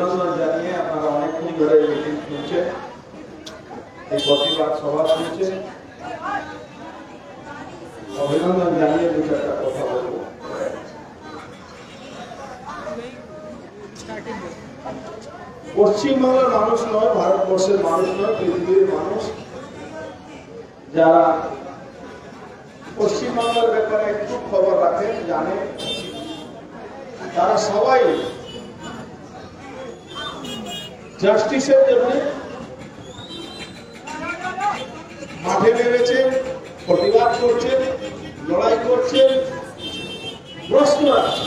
অভিনন্দন জানিয়ে আপনারা অনেকক্ষণ ধরে মিটিং শুনছেন, এই প্রতিবাদ সভা শুনছেন। অভিনন্দন জানিয়ে দু চারটা কথা বলবো। পশ্চিমবঙ্গের মানুষ নয়, ভারতবর্ষের মানুষ নয়, পৃথিবীর মানুষ যারা পশ্চিমবঙ্গের ব্যাপারে একটু খবর রাখেন, জানেন, তারা সবাই জাস্টিসের জন্য মাঠে নেমেছেন, প্রতিবাদ করছেন, লড়াই করছেন, প্রশ্ন আছে।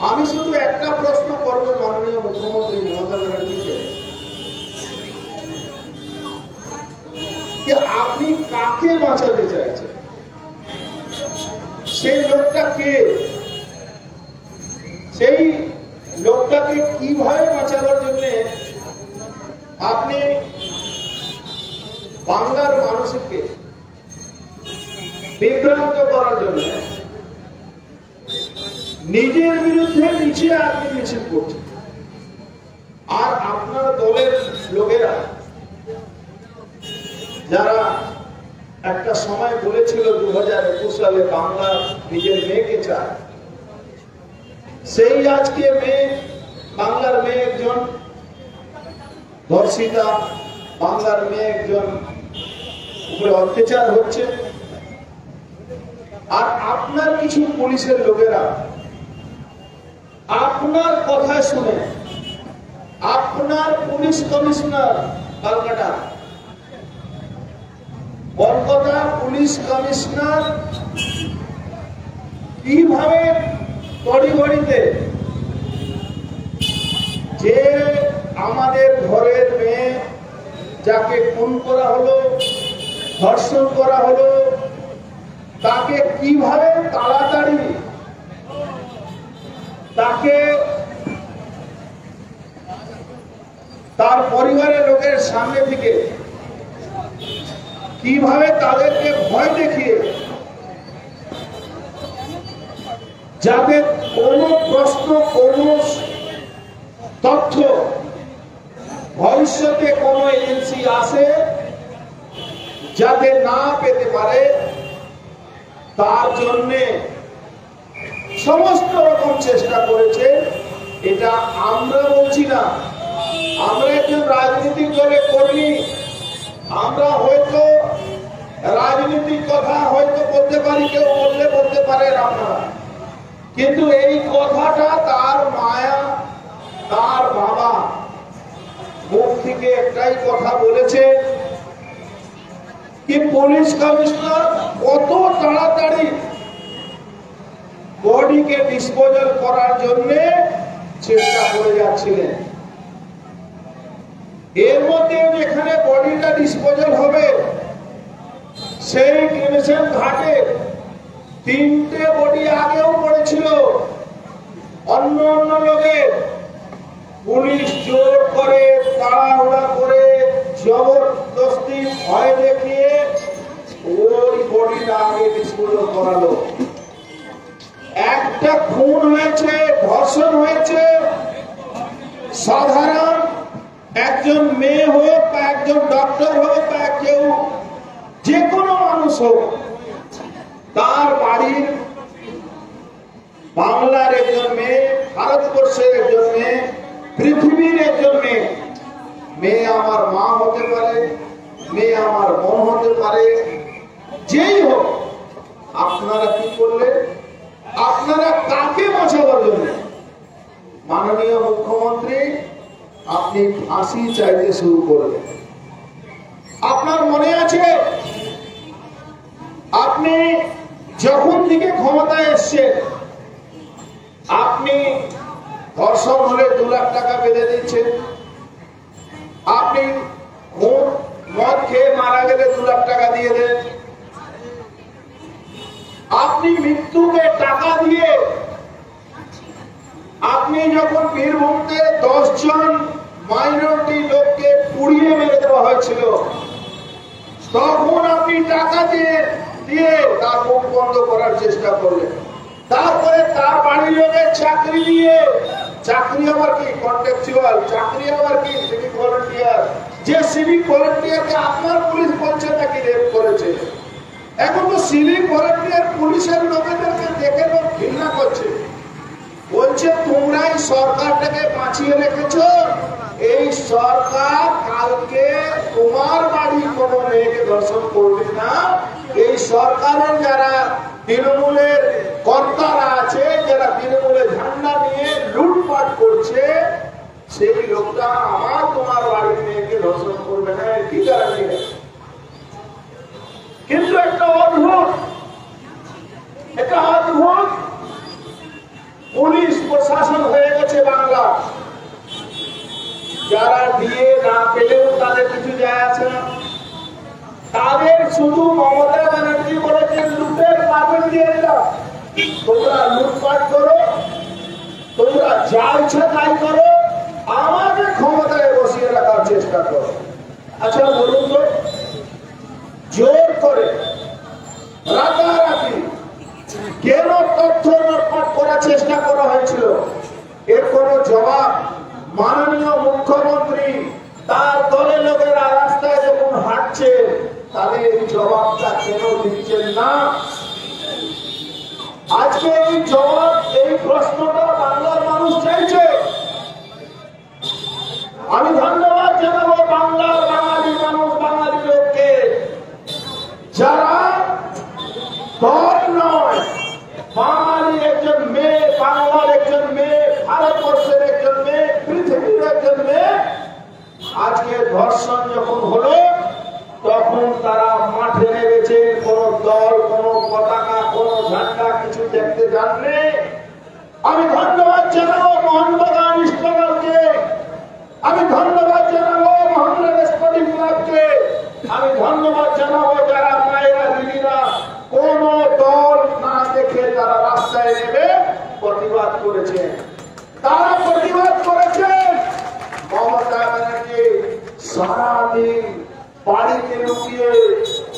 আমি শুধু একটা প্রশ্ন করব মাননীয় মুখ্যমন্ত্রী মমতা ব্যানার্জিকে, আপনি কাকে বাঁচাতে চাইছেন? সেই লোকটা কে? সেই লোকটাকে কিভাবে বাঁচানোর জন্য আপনি বাংলার মানুষকে বিভ্রান্ত করার জন্য নিজের বিরুদ্ধে নিচে আপনি মিছিল করছেন? আর আপনার দলের লোকেরা যারা একটা সময় বলেছিল 2021 সালে বাংলা নিজের মেয়েকে চায়, সেই আজকে বাংলার মেয়ে একজন ধর্ষিতা, বাংলার মেয়ে একজন উপরে অত্যাচার হচ্ছে। আর আপনার কিছু পুলিশের লোকেরা আপনার কথা শুনে, আপনার police commissioner Kolkata police commissioner কিভাবে তড়িঘড়িতে যে আমাদের ঘরের মেয়ে যাকে খুন করা হলো, ধর্ষণ করা হলো, তাকে কিভাবে তাড়াতাড়ি তাকে তার পরিবারের লোকের সামনে থেকে কিভাবে তাদেরকে ভয় দেখিয়ে যাতে কোনো প্রশ্ন, কোনো তথ্য ভবিষ্যতে কোনো এজেন্সি আসে যাতে না পেতে পারে, তার জন্যে সমস্ত রকম চেষ্টা করেছে। এটা আমরা বলছি না, আমরা একজন রাজনৈতিক দলে কর্মী, আমরা হয়তো রাজনৈতিক কথা হয়তো বলতে পারি, কেউ বলতে পারেন আপনারা, কিন্তু এই কথাটা তার মায়া, তার বাবা মুখ থেকে একটাই কথা বলেছে কি পুলিশ কমিশনার কত তাড়াতাড়ি বডিকে ডিসপোজাল করার জন্য চেষ্টা করে যাচ্ছিলেন। এর মধ্যে যেখানে বডিটা ডিসপোজাল হবে সেই ক্রিমিশন ঘাটে 3টে বডি আগেও পড়েছিল অন্য লোকের। পুলিশ জোর করে, তাড়াহুড়া করে, জবরদস্তি ভয় দেখিয়ে ওই বডিটা আগে ডিসপোজাল করালো। একটা খুন হয়েছে, ধর্ষণ হয়েছে, সাধারণ একজন মেয়ে হোক বা একজন ডক্টর হোক বা কেউ যে কোনো মানুষ হোক, তার বাড়ির বাংলার একজন মেয়ে, ভারতবর্ষের একজন মেয়ে, পৃথিবীর একজন মেয়ে, মেয়ে আমার মা হতে পারে, মেয়ে আমার বোন হতে পারে, যেই হোক, আপনারা কি করলেন? আপনারা কাকে বাঁচাবার জন্য? মাননীয় মুখ্যমন্ত্রী, আপনি ফাঁসি চাইতে শুরু করলেন। আপনার মনে আছে আপনি যখন থেকে ক্ষমতায় এসছেন, আপনি ধর্ষণ হলে 2 লাখ টাকা বেঁধে দিচ্ছেন, আপনি মদ খেয়ে মারা গেলে 2 লাখ টাকা দিয়ে দেন, আপনি মৃত্যুকে টাকা দিয়ে, আপনি যখন বীরভূমতে 10 জন মাইনরিটি লোককে পুড়িয়ে মেরে দেওয়া হয়েছিল, তখন আপনি টাকা দিয়ে তার মুখ বন্ধ করার চেষ্টা করলেন। তারপরে তার বাড়ির লোকের চাকরি দিয়ে চাকরি আবার কি কন্ট্রাকচুয়াল, চাকরি আবার কি সিভিক ভলান্টিয়ার। যে সিভিক ভলান্টিয়ারকে আপনার পুলিশ বলছে নাকি রেপ করেছে। এখন তো সিভিক ভলান্টিয়ার পুলিশের লোকেদেরকে দেখে লোক ঘৃণা করছে, বলছে তোমরাই সরকারটাকে বাঁচিয়ে রেখেছো। এই সরকার কালকে তোমার বাড়ি কোনো মেয়েকে ধর্ষণ করবে না। এই সরকারের যারা তৃণমূলের কর্তারা আছে, যারা তৃণমূলের ঝান্ডা নিয়ে লুটপাট করছে, সেই লোকটা আমার তোমার বাড়ির মেয়েকে ধর্ষণ করবে না, কি গ্যারান্টি নেই। কিন্তু একটা অদ্ভুত পুলিশ প্রশাসন হয়ে গেছে বাংলা। যারা দিয়ে না পেলেও তাদের কিছু যায় আছে না। তাদের শুধু মমতা ব্যানার্জি বলেছে লুটের পারমিট দিয়ে দিলাম, তোমরা লুটপাট করো, তোমরা যা ইচ্ছা তাই করো, আমাকে ক্ষমতায় বসিয়ে রাখার চেষ্টা করো। আচ্ছা বলুন তো, জোর করে রাতারাতি কেন তথ্য লুটপাট করার চেষ্টা করা হয়েছিল? এর কোনো জবাব মাননীয় মুখ্যমন্ত্রী তার দলের লোকেরা রাস্তায় যখন হাঁটছে তাহলে এই জবাবটা কেন দিচ্ছেন না? আজকে এই জবাব, এই প্রশ্নটা বাংলার মানুষ চাইছে। আমি ধন্যবাদ জানাবো বাংলার বাঙালি মানুষ, বাঙালি লোককে, যারা দল নয়, বাঙালি একজন মেয়ে, বাংলার একজন মেয়ে, ভারতবর্ষের একজন মেয়ে, পৃথিবীর একজন মেয়ে, আজকে ধর্ষণ যখন হলো তখন তারা মাঠে নেমেছে। কোন দল, কোন পতাকা, কোন ঝান্ডা কিছু দেখতে যাননি। আমি ধন্যবাদ জানাবো মোহনবাগান ইস্টবেঙ্গলকে, আমি ধন্যবাদ জানাবো মোহনবাগান স্পোর্টিং ক্লাবকে, আমি ধন্যবাদ জানাবো যারা মায়েরা, দিদিরা কোন দল না দেখে তারা রাস্তায় নেমে প্রতিবাদ করেছেন। তারা প্রতিবাদ করেছেন। মমতা ব্যানার্জি সারাদিন বাড়িতে লুকিয়ে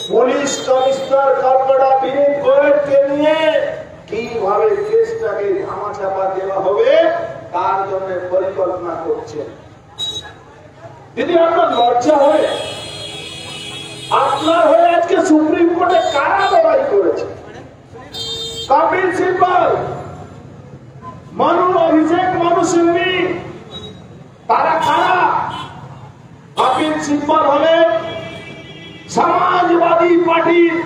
পুলিশ কমিশনার কলকাতা বিনীত গোয়েলকে নিয়ে কিভাবে কেসটাকে ধামাচাপা দেওয়া হবে তার জন্য পরিকল্পনা করছে। দিদি আপনার লজ্জা হয়? আপনার হয়ে আজকে সুপ্রিম কোর্টে কারা লড়াই করেছে? কপিল সিব্বল, অভিষেক মনু সিংভি, তারা কারা? কপিল সিব্বল হলেন সমাজবাদী পার্টির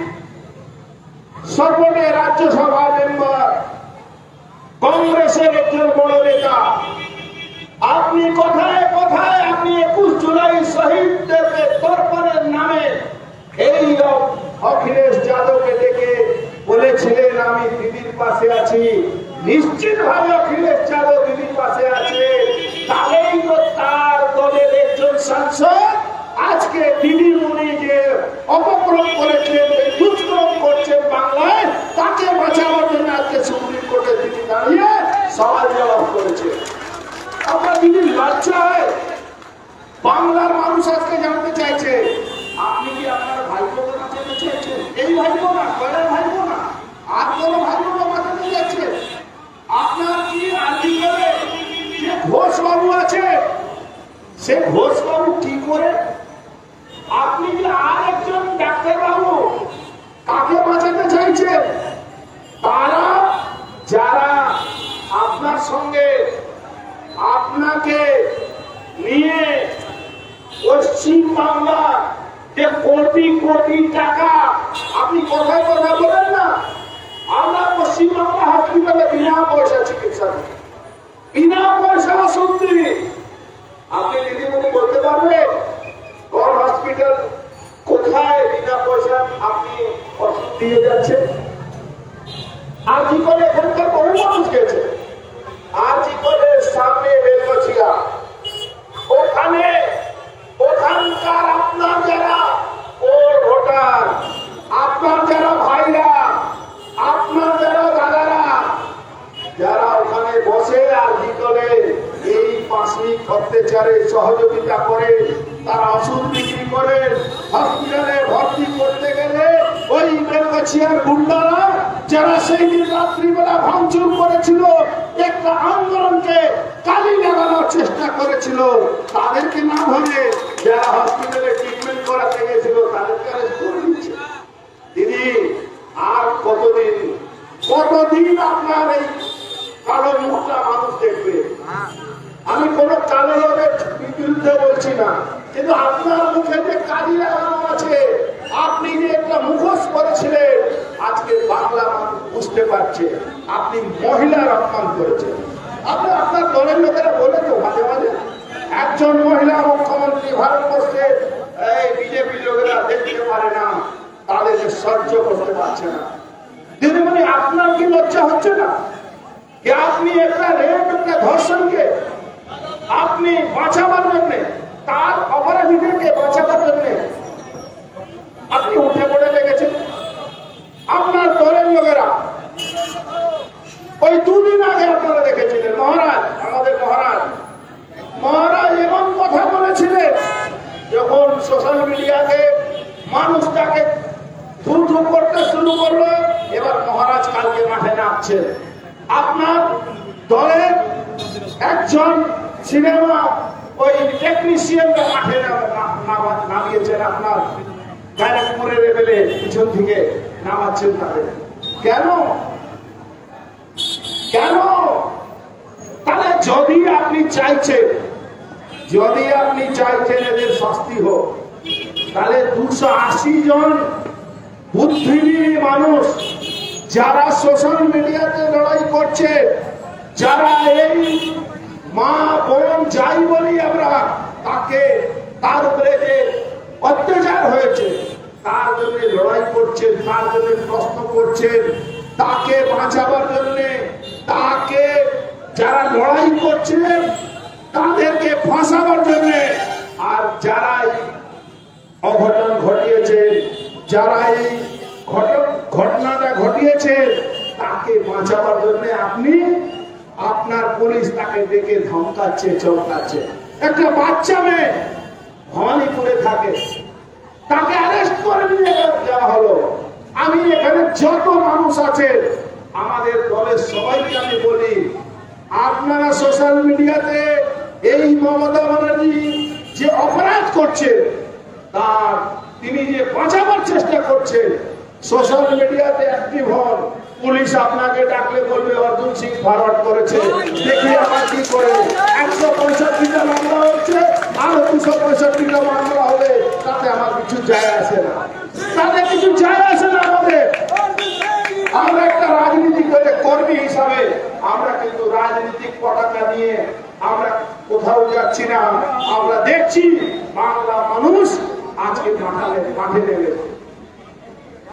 সর্বনে রাজ্যসভা মেম্বার, কংগ্রেসের একজন বড় নেতা। আপনি কোথায় কোথায় আপনি 21 জুলাই শহীদদেরকে তর্পণের নামে এই অখিলেশ যাদবকে ডেকে বলেছিলেন আমি দিদির পাশে আছি। নিশ্চিত ভাবে অখিলেশ যাদব দিদির পাশে আছে। তাহলেই তো তার দলের একজন সাংসদ আজকে দিদিমণি যে অপক্রম করেছেন, দুষ্কর্ম করছেন বাংলায়, তাকে বাঁচানোর জন্য আজকে সুপ্রিম কোর্টে দিদি দাঁড়িয়ে সওয়াল জবাব করেছে। আপনার দিদির লজ্জা হয়? বাংলার মানুষ আজকে জানতে চাইছে আপনি কি আপনার ভাইপোকে বাঁচাতে চাইছেন? এই ভাইপো না, কয়টা ভাইপো না, আর কোন ভাইপোকে বাঁচাতে চাইছে? আপনার কি আর্জি করে যে ঘোষ বাবু আছে, সে ঘোষ বাবু কি করে? আপনি কি আর একজন ডাক্তার বাবু, কাকে বাঁচাতে চাইছেন? তারা যারা আপনার সঙ্গে আপনাকে নিয়ে পশ্চিম বাংলা যে কোটি কোটি টাকা, আপনি কোথায় কথা বলেন না, আমরা পশ্চিমবাংলা হসপিটালে বিনা পয়সা চিকিৎসা করি, বিনা পয়সা ওষুধ দিই। আপনি দিদিমণি বলতে পারবেন কোন হসপিটাল কোথায় বিনা পয়সা আপনি ওষুধ দিয়ে যাচ্ছেন? আর কি করে এখানকার বহু মানুষ গেছে, আর কি করে সামনে বেলগছিয়া, ওখানকার আপনার যারা ও ভোটার, আপনার যারা ভাইরা, আপনার যারা দাদারা, যারা ওখানে বসে আর কি করে এই পাশবিক অত্যাচারে সহযোগিতা করে, তারা ওষুধ বিক্রি করে, হসপিটালে ভর্তি করতে গেলে ওই বেলগাছিয়ার গুন্ডারা যারা সেই দিন রাত্রিবেলা ভাঙচুর করেছিল, একটা আন্দোলনকে কালি লাগানোর চেষ্টা করেছিল, তাদেরকে না ধরে যারা হসপিটালে ট্রিটমেন্ট করাতে গেছিল তাদেরকে অ্যারেস্ট করে দিচ্ছে। দিদি আর কতদিন আপনার এই কালো মুখটা মানুষ দেখবে? আমি কোন কালো লোকের বিরুদ্ধে বলছি না, কিন্তু আপনার মুখে যে কালি লাগানো আছে, আপনি যে একটা মুখোশ করেছিলেন, আজকে বাংলা মানুষ বুঝতে পারছে আপনি মহিলার অপমান করেছেন। আপনি আপনার দলের লোকেরা বলে তো মাঝে মাঝে একজন মহিলা মুখ্যমন্ত্রী ভারতবর্ষে এই বিজেপি লোকেরা দেখতে পারে না, তাদেরকে সহ্য করতে পারছে না। দিদিমণি আপনার কি লজ্জা হচ্ছে না যে আপনি একটা রেপ একটা ধর্ষণকে আপনি বাঁচাবার জন্য, তার অপরাধীদেরকে বাঁচাবার জন্য আপনি উঠে পড়ে লেগেছেন? আপনার দলের লোকেরা ওই দুদিন আগে আপনারা দেখেছিলেন মহারাজ, আমাদের মহারাজ এমন কথা বলেছিলেন যখন সোশ্যাল মিডিয়াতে মানুষ তাকে ধু করতে শুরু করলো, এবার মহারাজ কালকে মাঠে নামছেন। আপনার দলের একজন সিনেমা ওই টেকনিশিয়ানরা মাঠে নামিয়েছেন, আপনার ব্যারাকপুরের লেভেলে পিছন থেকে নামাচ্ছেন তাদের। কেন? তাহলে যদি আপনি চাইছেন এদের শাস্তি হোক, তাহলে 280 জন বুদ্ধিজীবী মানুষ যারা সোশ্যাল মিডিয়াতে লড়াই করছে, যারা এই মা বোন যাই বলি আমরা তার উপরে যে অত্যাচার হয়েছে তার জন্য লড়াই করছেন, তার জন্য প্রশ্ন করছেন, তাকে বাঁচাবার জন্য, তাকে যারা লড়াই করছেন তাদেরকে ফাঁসাবার জন্য, আর যারা অঘটন ঘটিয়েছে, যারা এই ঘটনাটা ঘটিয়েছে তাকে বাঁচাবার জন্য আপনার পুলিশ তাকে ডেকে ধমকাচ্ছে, চমকাচ্ছে। একটা বাচ্চা মেয়ে ভবানীপুরে থাকে, তাকে অ্যারেস্ট করে নিয়ে যাওয়া হলো। আমি এখানে যত মানুষ আছে আমাদের দলের সবাইকে আমি বলি, আপনারা সোশ্যাল মিডিয়াতে এই মমতা ব্যানার্জি যে অপরাধ করছে, তার তিনি যে বাঁচাবার চেষ্টা করছে, সোশ্যাল মিডিয়াতে অ্যাক্টিভ হন। পুলিশ আপনাকে ডাকলে বলবে অর্জুন সিং ফরওয়ার্ড করেছে, দেখি আমার কি করে। 165টা মামলা হচ্ছে, আরো 265টা মামলা হবে, তাতে আমার কিছু যায় আসে না, আমাদের। আমরা একটা রাজনীতি করে কর্মী হিসাবে আমরা কিন্তু রাজনীতিক পতাকা নিয়ে আমরা কোথাও যাচ্ছি না। আমরা দেখছি বাংলা মানুষ আজকে মাঠে নেমেছে।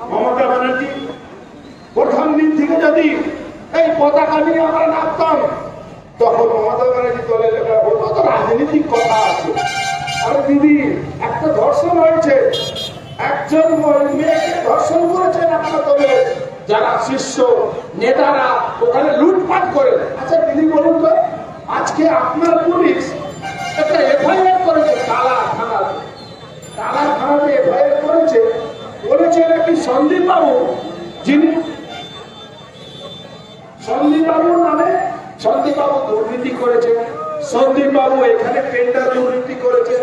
মমতা ব্যানার্জি প্রথম দিন থেকে যদি এই পতাকা নিয়ে আমরা নামতাম, তখন মমতা ব্যানার্জি দলের লোকেরা বলতো তো রাজনীতিক কথা আছে। আরে দিদি, একটা ধর্ষণ হয়েছে, একজন মেয়েকে ধর্ষণ করেছেন আপনার দলের যারা শীর্ষ নেতারা, ওখানে লুটপাট করে। আচ্ছা দিদি বলুন তো, আজকে আপনার পুলিশ একটা এফআইআর করেছে টালা থানাতে এফআইআর করেছে, বলেছে নাকি সন্দীপ বাবু নামে সন্দীপ বাবু দুর্নীতি করেছে, সন্দীপ বাবু এখানে টেন্ডার দুর্নীতি করেছে,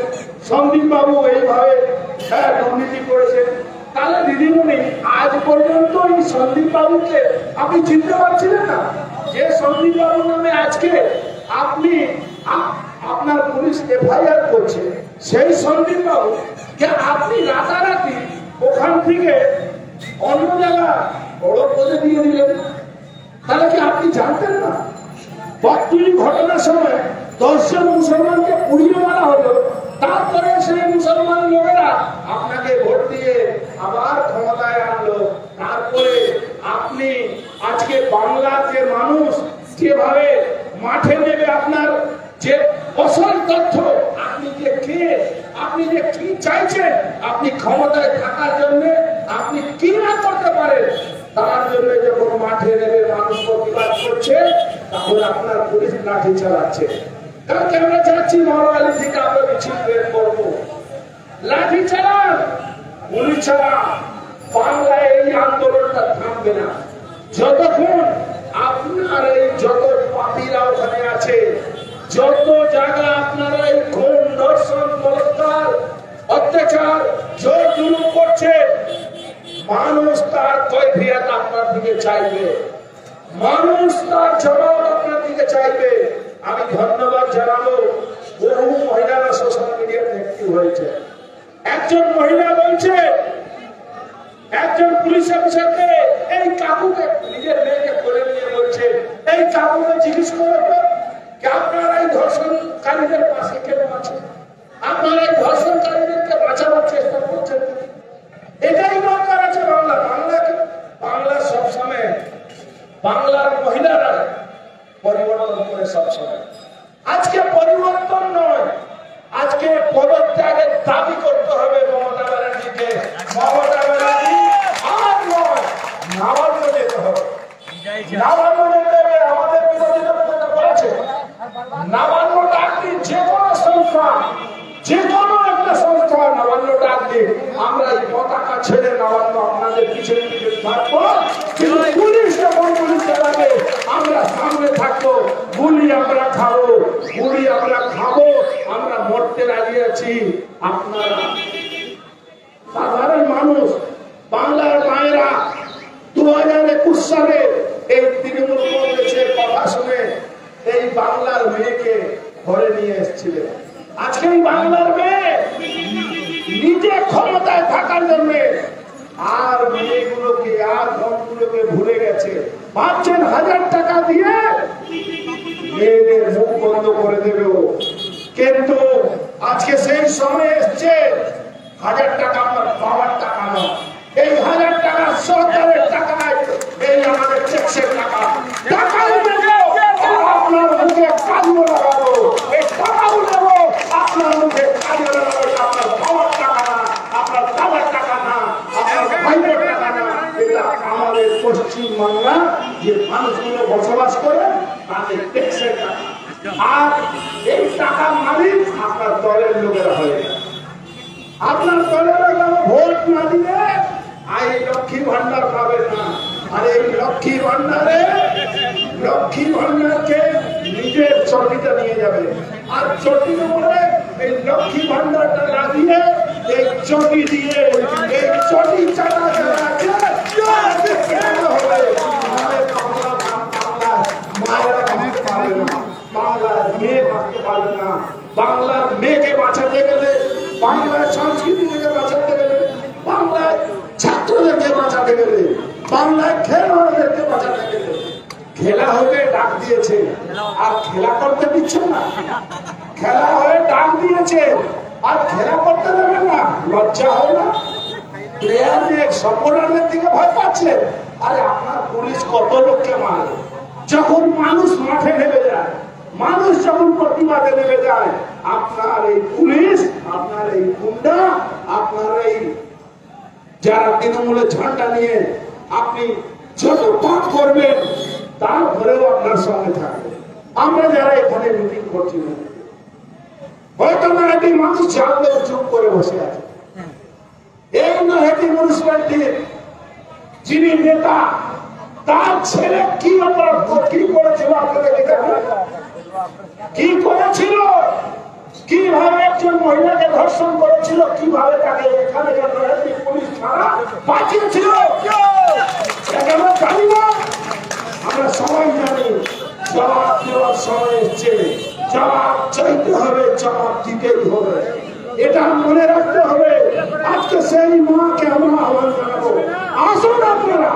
সন্দীপ বাবু এইভাবে দুর্নীতি করেছে। তাহলে দিদিমণি আজ পর্যন্ত এই সন্দীপ বাবুকে আপনি চিনতে পারছিলেন না? যে সন্দীপ বাবু নামে আজকে আপনার পুলিশ এফআইআর করছে, সেই সন্দীপ বাবু কে আপনি রাতারাতি ওখান থেকে অন্য জায়গা বড় পদে দিয়ে দিলেন। তাহলে কি আপনি জানতেন না? বকতুলি ঘটনার সময় 10 জন মুসলমানকে পুড়িয়ে মারা হলো, তারপরে সেই মুসলমান লোকেরা আপনাকে ভোট দিয়ে আবার ক্ষমতায় আনলো। তারপরে আপনি আজকে বাংলার যে মানুষ যেভাবে মাঠে নেবে, আপনার যে অসল তথ্য, আপনি যে কি চাইছেন, আপনি ক্ষমতায় থাকার জন্য আপনি কি না করতে পারেন, তার জন্য যখন মাঠে নেবে মানুষ প্রতিবাদ করছে, তখন আপনার পুলিশ লাঠি চালাচ্ছে। কালকে আমরা যাচ্ছি মহারালী থেকে, আমরা মিছিল বের করবো, লাঠি চালান, গুলি চালান। বাংলায় এই আন্দোলনটা থামবে না যতক্ষণ আপনার এই যত পার্টি বাদীরা ওখানে আছে। যত জায়গা আপনারা এই খুন, ধর্ষণ, বলাৎকার, অত্যাচার, জোর জুলুম করছে, মানুষ তার কৈফিয়ত আপনার দিকে চাইবে, মানুষ তার জবাব আপনার দিকে চাইবে। আমি ধন্যবাদ জানাবো, বহু মহিলারা সোশ্যাল মিডিয়াতে অ্যাক্টিভ হয়েছে। একজন মহিলা বলছে একজন পুলিশ অফিসারকে, এই কাকুকে, নিজের মেয়েকে কোলে নিয়ে বলছে, এই কাকুকে জিজ্ঞেস করবে যে আপনারা এই ধর্ষণকারীদের পাশে কেন আছেন, আপনারা এই ধর্ষণকারীদেরকে বাঁচানোর চেষ্টা করছেন। এটাই দরকার আছে বাংলা সবসময়, বাংলার মহিলারা পরিবর্তন করে সবসময়। আজকে পরিবর্তন নয়, আজকে পদত্যাগের দাবি করতে হবে মমতা ব্যানার্জিকে। মমতা ব্যানার্জি আর নয়, নবান্ন যেতে হবে, নবান্ন যেতে হবে। আমাদের বিরোধীরা বলেছে নবান্ন ডাকলি যে কোনো সংস্থা, যে কোনো একটা সংস্থা নবান্ন ডাকলি আমরা এই পতাকা ছেড়ে নবান্ন আপনাদের পিছনে পিছনে থাকবো। পুলিশ যখন পুলিশ চালাবে আমরা সামনে থাকবো, গুলি আমরা খাবো, গুলি আমরা খাবো, আমরা মরতে রাজি আছি। আপনারা সাধারণ মানুষ, বাংলার মায়েরা 2021 সালে এই তৃণমূল কংগ্রেসের কথা শুনে এই বাংলার মেয়েকে ঘরে নিয়ে এসেছিলেন। আজকে এই বাংলার মেয়ে নিজে ক্ষমতায় থাকার জন্য আর মেয়েগুলোকে আর ধনগুলোকে ভুলে গেছে। ভাবছেন 1000 টাকা দিয়ে মেয়েদের মুখ বন্ধ করে দেবে, কিন্তু আজকে সেই সময় এসছে 1000 টাকা আমার বাবার টাকা নয়, এই 1000 টাকা সরকারের টাকা, এই আমাদের ট্যাক্সের টাকা। টাকাও নেব, আপনার মুখে কাজও লাগাবো, এই টাকাও নেব, আপনার মুখে কাজও লাগাবো। আপনার বাবার টাকা না, আপনার দাদার টাকা না, আপনার ভাইয়ের টাকা না, এটা আমাদের পশ্চিমবাংলা যে মানুষগুলো বসবাস করে তাদের ট্যাক্সের টাকা। আর এই টাকার মালিক আপনার দলের লোকেরা হয়ে যায়। আপনার দলের লোকেরা ভোট না দিলে এই লক্ষ্মী ভান্ডার পাবেন না। আর এই লক্ষ্মী ভান্ডারকে নিজের চটিটা নিয়ে যাবে, আর চটিতে বলে এই লক্ষ্মী ভান্ডারটা না দিয়ে এই চটি দিয়ে এই চটি চাটা বাংলার মেয়ে বাঁচতে পারবে না। বাংলার মেয়েকে বাঁচাতে গেলে, বাংলার সংস্কৃতি থেকে বাঁচাতে গেলে, বাংলার ছাত্রদেরকে বাঁচাতে গেলে, বাংলার খেলোয়াড়দেরকে বাঁচাতে গেলে, খেলা হয়ে ডাক দিয়েছে আর খেলা করতে দিচ্ছে না, খেলা হয়ে ডাক দিয়েছে আর খেলা করতে দেবেন না, লজ্জা হয় না? প্লেয়ারদের সাপোর্টারদের দিকে ভয় পাচ্ছে। আরে আপনার পুলিশ কত লোককে মারে, যখন মানুষ মাঠে নেমে যায়, মানুষ যখন প্রতিবাদে নেমে যায়, আপনার এই পুলিশ, আপনার এই গুন্ডা, আপনার এই যারা তৃণমূলের ঝান্ডা নিয়ে আপনি যত পাপ করবেন তারপরেও আপনার সঙ্গে থাকবে। আমরা যারা এখানে মিটিং করছি, হয়তো না এটি মানুষ জানলেও চুপ করে বসে আছে। এই নহেটি মিউনিসিপ্যালিটির যিনি নেতা, তার ছেলে কি অপরাধ কি করেছিল আপনাদের কি করেছিল, কিভাবে একজন মহিলাকে ধর্ষণ করেছিল, কিভাবে তাকে এখানে পুলিশ ছাড়া বাঁচিয়েছিল, আমরা জানি না? আমরা সবাই জানি। জবাব দেওয়ার সময় এসছে, জবাব চাইতে হবে, জবাব দিতেই হবে, এটা মনে রাখতে হবে। আজকে সেই মাকে আমরা আহ্বান জানাবো, আসুন আপনারা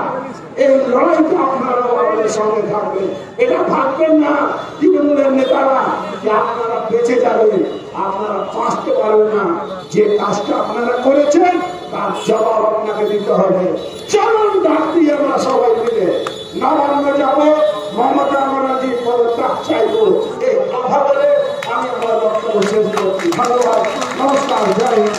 এই লড়াইতে আপনারা আমাদের সঙ্গে থাকবেন। এটা ভাববেন না তৃণমূলের নেতারা যে আপনারা বেঁচে যাবেন, আপনারা বাঁচতে পারবেন না। যে কাজটা আপনারা করেছেন তার জবাব আপনাকে দিতে হবে। চলুন ডাক দিয়ে আমরা সবাই মিলে নবান্ন যাব, মমতা ব্যানার্জির পদত্যাগ চাইব, এই কথা বলে আমি আমার বক্তব্য শেষ করছি। ধন্যবাদ, নমস্কার, জয় হিন্দ।